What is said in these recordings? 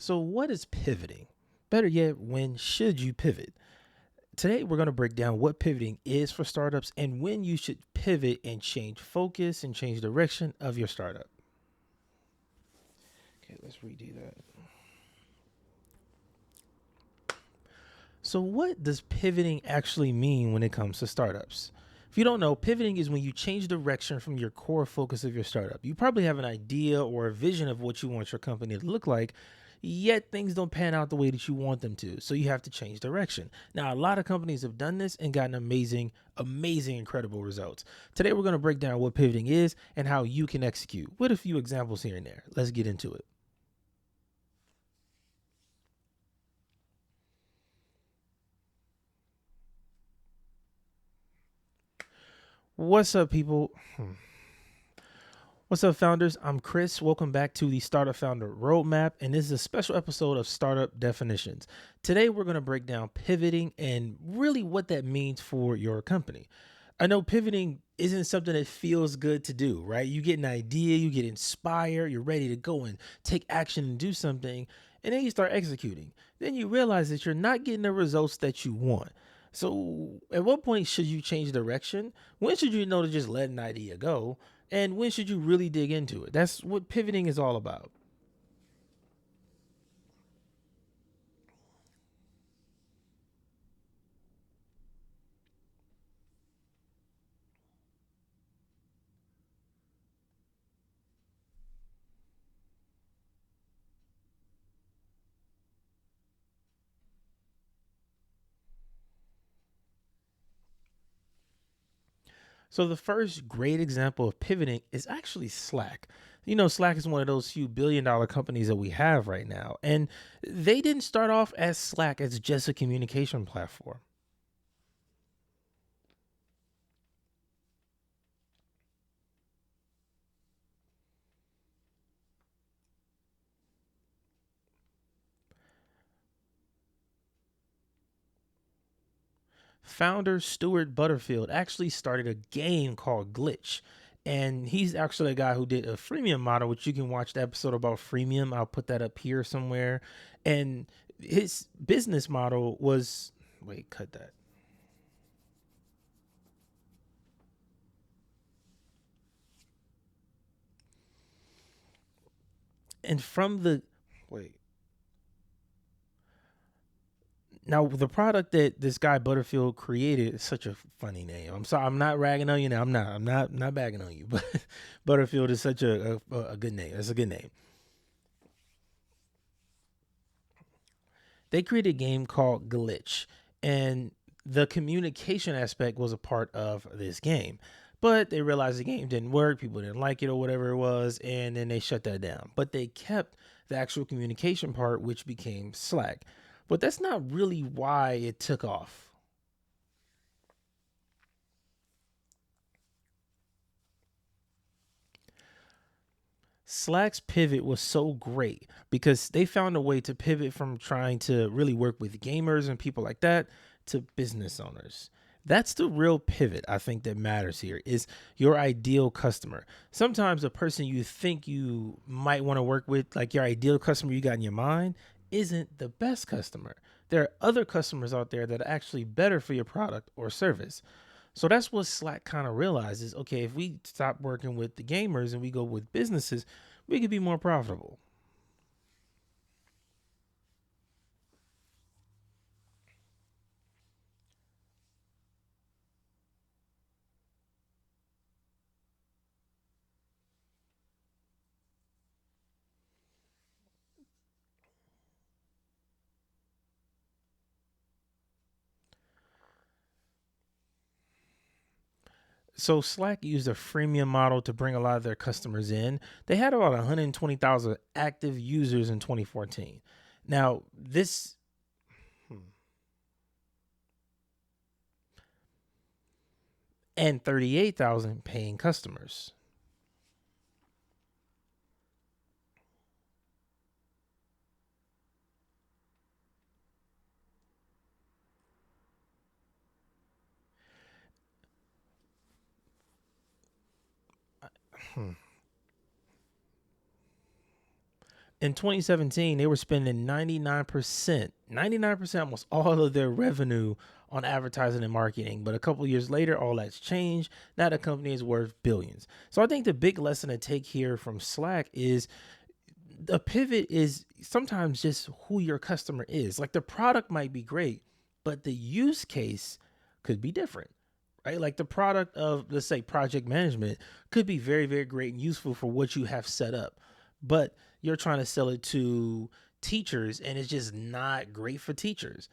So, what is pivoting? Better yet, when should you pivot? Today, we're going to break down what pivoting is for startups and when you should pivot and change focus and change direction of your startup. Okay, let's redo that. So, what does pivoting actually mean when it comes to startups? If you don't know, pivoting is when you change direction from your core focus of your startup. You probably have an idea or a vision of what you want your company to look like, yet things don't pan out the way that you want them to. So you have to change direction. Now, a lot of companies have done this and gotten amazing, incredible results. Today, we're going to break down what pivoting is and how you can execute with a few examples here and there. Let's get into it. What's up, people? What's up, founders? I'm Chris. Welcome back to the Startup Founder Roadmap, and this is a special episode of Startup Definitions. Today, we're going to break down pivoting and really what that means for your company. I know pivoting isn't something that feels good to do, right? You get an idea, you get inspired, you're ready to go and take action and do something, and then you start executing. Then you realize that you're not getting the results that you want. So, at what point should you change direction? When should you know to just let an idea go? And when should you really dig into it? That's what pivoting is all about. So the first great example of pivoting is actually Slack. You know, Slack is one of those few billion-dollar companies that we have right now. And they didn't start off as Slack as just a communication platform. Founder Stuart Butterfield actually started a game called Glitch. And he's actually a guy who did a freemium model, which you can watch the episode about freemium. I'll put that up here somewhere. And his business model was wait, cut that. And from the wait, now the product that this guy Butterfield created is such a funny name. I'm sorry, I'm not ragging on you now. I'm not bagging on you, but Butterfield is such a good name. It's a good name. They created a game called Glitch, and the communication aspect was a part of this game. But they realized the game didn't work, people didn't like it or whatever it was, and then they shut that down. But they kept the actual communication part, which became Slack. But that's not really why it took off. Slack's pivot was so great because they found a way to pivot from trying to really work with gamers and people like that to business owners. That's the real pivot I think that matters here is your ideal customer. Sometimes the person you think you might want to work with, like your ideal customer you got in your mind, isn't the best customer. There are other customers out there that are actually better for your product or service. So that's what Slack kind of realizes. Okay, if we stop working with the gamers and we go with businesses, we could be more profitable. So Slack used a freemium model to bring a lot of their customers in. They had about 120,000 active users in 2014. Now, this and 38,000 paying customers. In 2017, they were spending 99%, almost all of their revenue on advertising and marketing. But a couple of years later, all that's changed. Now the company is worth billions. So I think the big lesson to take here from Slack is the pivot is sometimes just who your customer is. Like the product might be great, but the use case could be different, right? Like the product of, let's say, project management could be very, very great and useful for what you have set up, but you're trying to sell it to teachers and it's just not great for teachers.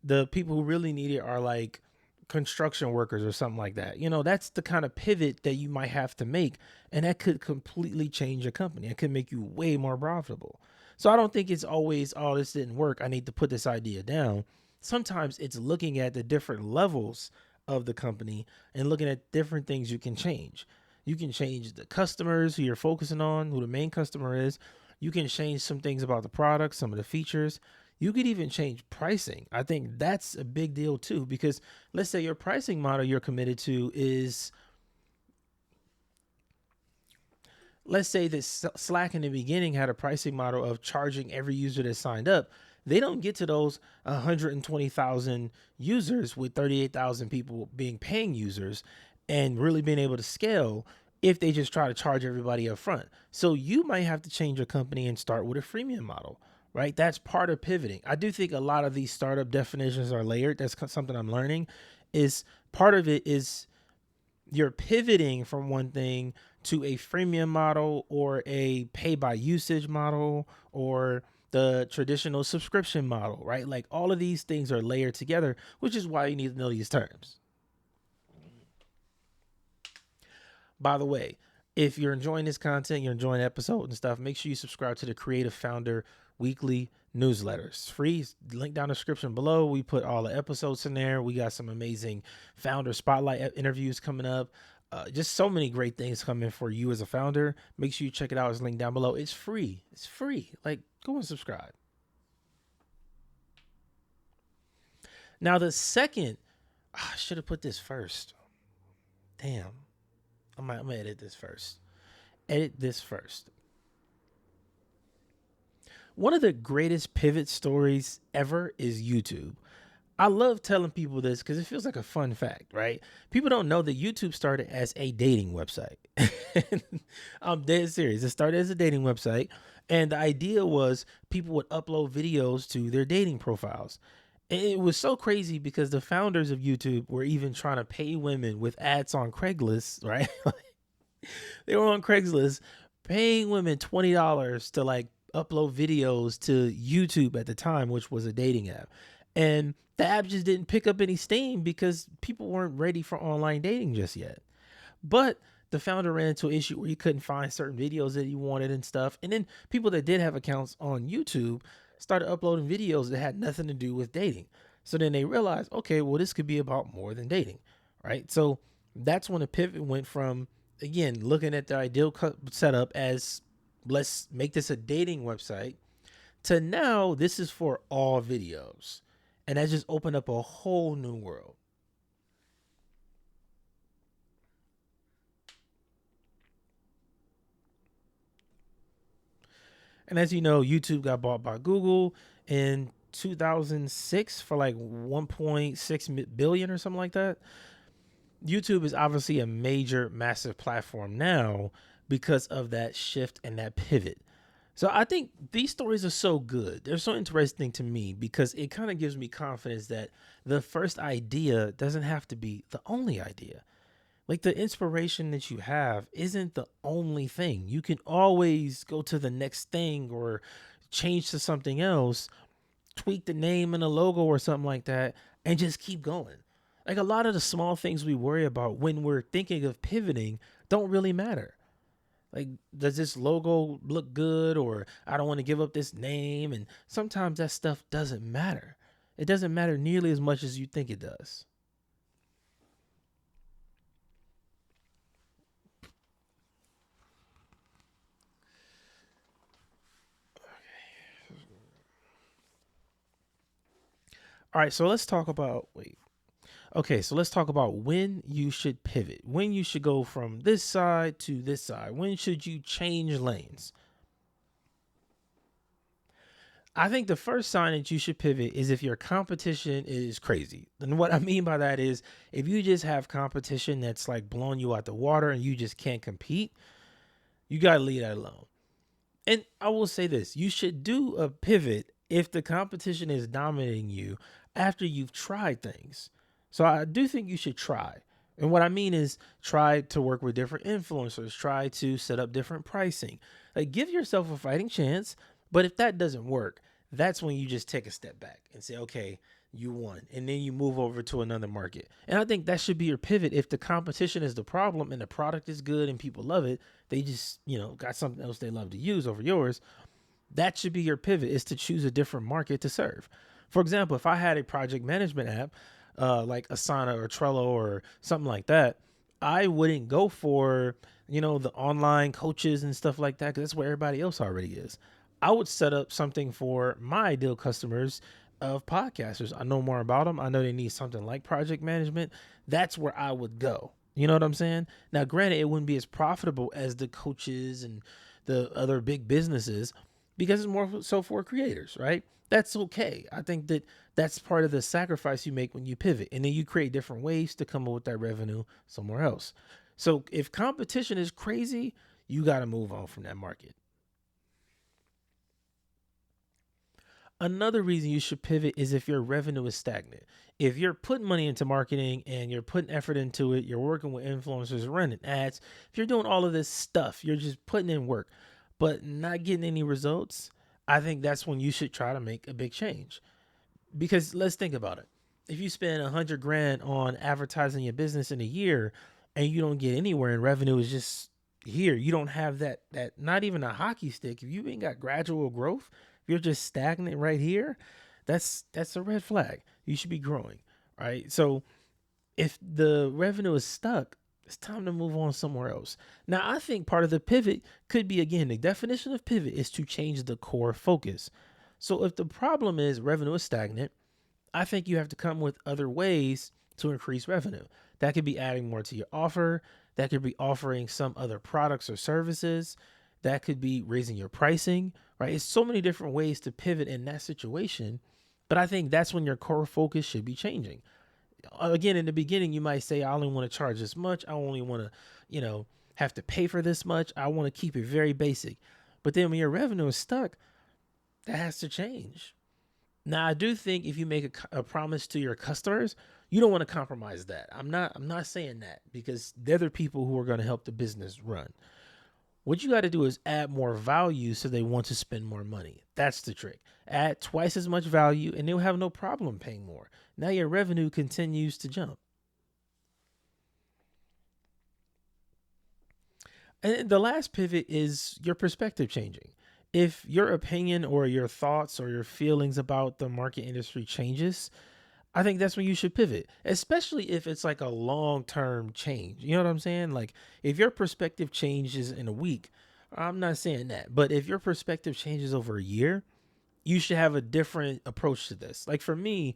The people who really need it are like construction workers or something like that. That's the kind of pivot that you might have to make, and that could completely change your company. It could make you way more profitable. So I don't think it's always, oh, this didn't work, I need to put this idea down. Sometimes it's looking at the different levels of the company and looking at different things you can change. You can change the customers who you're focusing on, who the main customer is. You can change some things about the product, some of the features. You could even change pricing. I think that's a big deal too, because let's say your pricing model you're committed to is, let's say that Slack in the beginning had a pricing model of charging every user that signed up. They don't get to those 120,000 users with 38,000 people being paying users and really being able to scale if they just try to charge everybody up front. So you might have to change your company and start with a freemium model, right? That's part of pivoting. I do think a lot of these startup definitions are layered. That's something I'm learning. Is part of it is you're pivoting from one thing to a freemium model or a pay by usage model or the traditional subscription model, right? Like all of these things are layered together, which is why you need to know these terms. By the way, if you're enjoying this content, you're enjoying the episode and stuff, make sure you subscribe to the Creative Founder weekly newsletter. It's free. Link down in the description below. We put all the episodes in there. We got some amazing founder spotlight interviews coming up. Just so many great things coming for you as a founder. Make sure you check it out. It's linked down below. It's free. It's free. Like, go and subscribe. Now, the second, I should have put this first. Damn. I'm gonna edit this first. One of the greatest pivot stories ever is YouTube. I love telling people this because it feels like a fun fact, right? People don't know that YouTube started as a dating website. I'm dead serious. It started as a dating website, and the idea was people would upload videos to their dating profiles. And it was so crazy because the founders of YouTube were even trying to pay women with ads on Craigslist, right? They were on Craigslist paying women $20 to like upload videos to YouTube at the time, which was a dating app. And the app just didn't pick up any steam because people weren't ready for online dating just yet. But the founder ran into an issue where he couldn't find certain videos that he wanted and stuff. And then people that did have accounts on YouTube started uploading videos that had nothing to do with dating. So then they realized, okay, well, this could be about more than dating, right? So that's when the pivot went from, again, looking at the ideal setup as let's make this a dating website to now this is for all videos. And that just opened up a whole new world. And as you know, YouTube got bought by Google in 2006 for like 1.6 billion or something like that. YouTube is obviously a major, massive platform now because of that shift and that pivot. So I think these stories are so good. They're so interesting to me because it kind of gives me confidence that the first idea doesn't have to be the only idea. Like the inspiration that you have isn't the only thing. You can always go to the next thing or change to something else, tweak the name and the logo or something like that, and just keep going. Like a lot of the small things we worry about when we're thinking of pivoting don't really matter. Like, does this logo look good? Or I don't want to give up this name. And sometimes that stuff doesn't matter. It doesn't matter nearly as much as you think it does. All right, so let's talk about, wait. Okay, so let's talk about when you should pivot, when you should go from this side to this side, when should you change lanes? I think the first sign that you should pivot is if your competition is crazy. And what I mean by that is if you just have competition that's like blowing you out the water and you just can't compete, you got to leave that alone. And I will say this, you should do a pivot if the competition is dominating you after you've tried things. So I do think you should try. And what I mean is try to work with different influencers, try to set up different pricing. Like give yourself a fighting chance, but if that doesn't work, that's when you just take a step back and say, okay, you won. And then you move over to another market. And I think that should be your pivot. If the competition is the problem and the product is good and people love it, they just, got something else they love to use over yours. That should be your pivot, is to choose a different market to serve. For example, if I had a project management app, like Asana or Trello or something like that, I wouldn't go for, the online coaches and stuff like that, because that's where everybody else already is. I would set up something for my ideal customers of podcasters. I know more about them. I know they need something like project management. That's where I would go. You know what I'm saying? Now, granted, it wouldn't be as profitable as the coaches and the other big businesses because it's more so for creators, right? That's okay. I think that that's part of the sacrifice you make when you pivot, and then you create different ways to come up with that revenue somewhere else. So if competition is crazy, you got to move on from that market. Another reason you should pivot is if your revenue is stagnant. If you're putting money into marketing and you're putting effort into it, you're working with influencers, running ads, if you're doing all of this stuff, you're just putting in work, but not getting any results, I think that's when you should try to make a big change. Because let's think about it. If you spend 100 grand on advertising your business in a year and you don't get anywhere and revenue is just here, you don't have that not even a hockey stick. If you ain't got gradual growth, if you're just stagnant right here, that's a red flag. You should be growing, right? So if the revenue is stuck, it's time to move on somewhere else. Now, I think part of the pivot could be, again, the definition of pivot is to change the core focus. So if the problem is revenue is stagnant, I think you have to come with other ways to increase revenue. That could be adding more to your offer. That could be offering some other products or services. That could be raising your pricing, right? It's so many different ways to pivot in that situation. But I think that's when your core focus should be changing. Again, in the beginning, you might say, I only want to charge this much. I only want to, have to pay for this much. I want to keep it very basic. But then when your revenue is stuck, that has to change. Now, I do think if you make a promise to your customers, you don't want to compromise that. I'm not saying that, because they're the people who are going to help the business run. What you got to do is add more value so they want to spend more money. That's the trick. Add twice as much value and they'll have no problem paying more. Now your revenue continues to jump. And the last pivot is your perspective changing. If your opinion or your thoughts or your feelings about the market industry changes, I think that's when you should pivot, especially if it's like a long term change. You know what I'm saying? Like if your perspective changes in a week, I'm not saying that, but if your perspective changes over a year, you should have a different approach to this. Like for me,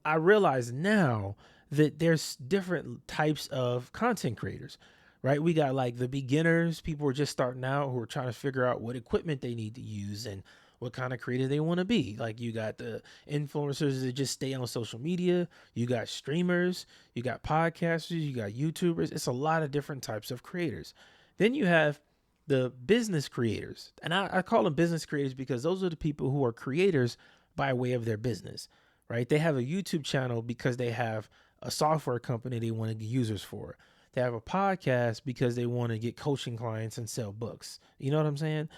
I realize now that there's different types of content creators, right? We got like the beginners, people who are just starting out who are trying to figure out what equipment they need to use and what kind of creator they want to be. Like you got the influencers that just stay on social media. You got streamers, you got podcasters, you got YouTubers. It's a lot of different types of creators. Then you have the business creators. And I call them business creators because those are the people who are creators by way of their business, right? They have a YouTube channel because they have a software company they want to get users for. They have a podcast because they want to get coaching clients and sell books. You know what I'm saying?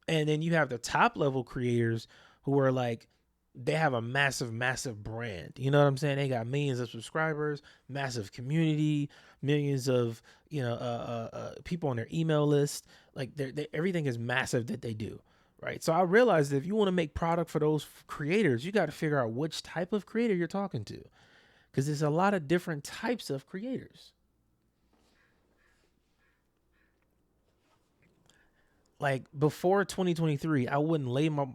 And then you have the top level creators who are like, they have a massive, massive brand. You know what I'm saying? They got millions of subscribers, massive community, millions of, people on their email list. Like everything is massive that they do. Right. So I realized that if you want to make product for those creators, you got to figure out which type of creator you're talking to, because there's a lot of different types of creators. Like before 2023, I wouldn't lay my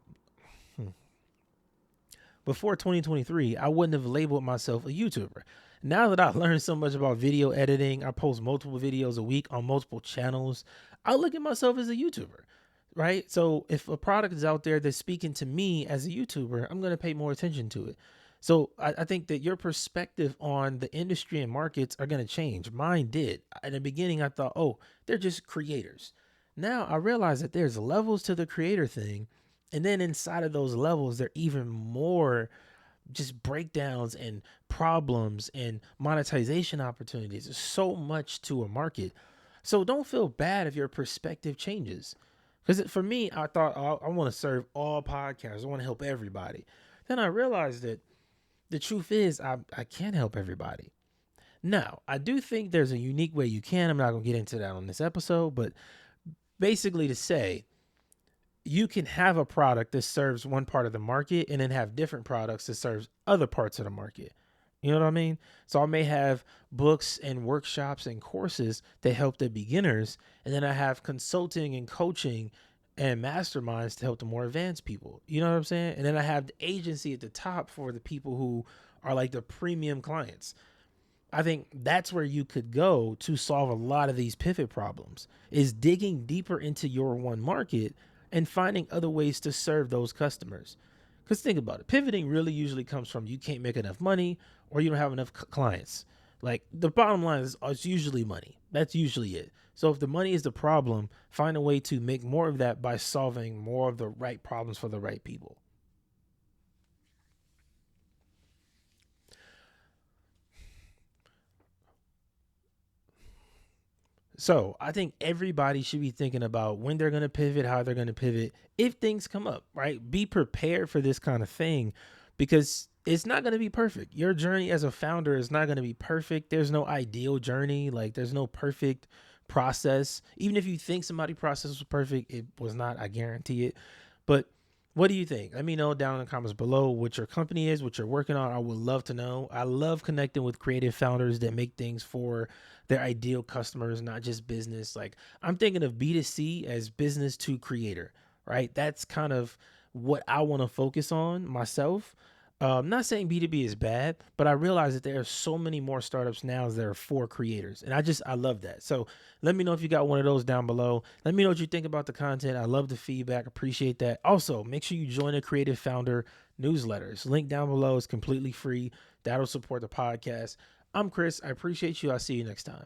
before 2023, I wouldn't have labeled myself a YouTuber. Now that I've learned so much about video editing, I post multiple videos a week on multiple channels. I look at myself as a YouTuber. right? So if a product is out there that's speaking to me as a YouTuber, I'm going to pay more attention to it. So I think that your perspective on the industry and markets are going to change. Mine did. In the beginning, I thought, oh, they're just creators. Now I realize that there's levels to the creator thing. And then inside of those levels, there are even more just breakdowns and problems and monetization opportunities. There's so much to a market. So don't feel bad if your perspective changes. Because for me, I thought, I want to serve all podcasts. I want to help everybody. Then I realized that the truth is I can't help everybody. Now, I do think there's a unique way you can. I'm not going to get into that on this episode, but basically to say you can have a product that serves one part of the market and then have different products that serves other parts of the market. You know what I mean? So I may have books and workshops and courses that help the beginners, and then I have consulting and coaching and masterminds to help the more advanced people. You know what I'm saying? And then I have the agency at the top for the people who are like the premium clients. I think that's where you could go to solve a lot of these pivot problems is digging deeper into your one market and finding other ways to serve those customers. Because think about it, pivoting really usually comes from you can't make enough money or you don't have enough clients. Like the bottom line is it's usually money. That's usually it. So if the money is the problem, find a way to make more of that by solving more of the right problems for the right people. So I think everybody should be thinking about when they're going to pivot, how they're going to pivot, if things come up, right? Be prepared for this kind of thing because it's not going to be perfect. Your journey as a founder is not going to be perfect. There's no ideal journey. Like there's no perfect process. Even if you think somebody's process was perfect, it was not. I guarantee it. But what do you think? Let me know down in the comments below what your company is, what you're working on. I would love to know. I love connecting with creative founders that make things for their ideal customers, not just business. Like I'm thinking of B2C as business to creator, right? That's kind of what I want to focus on myself. I'm not saying B2B is bad, but I realize that there are so many more startups now that are for creators. And I love that. So let me know if you got one of those down below. Let me know what you think about the content. I love the feedback. Appreciate that. Also, make sure you join the Creative Founder newsletters. Link down below is completely free. That'll support the podcast. I'm Chris. I appreciate you. I'll see you next time.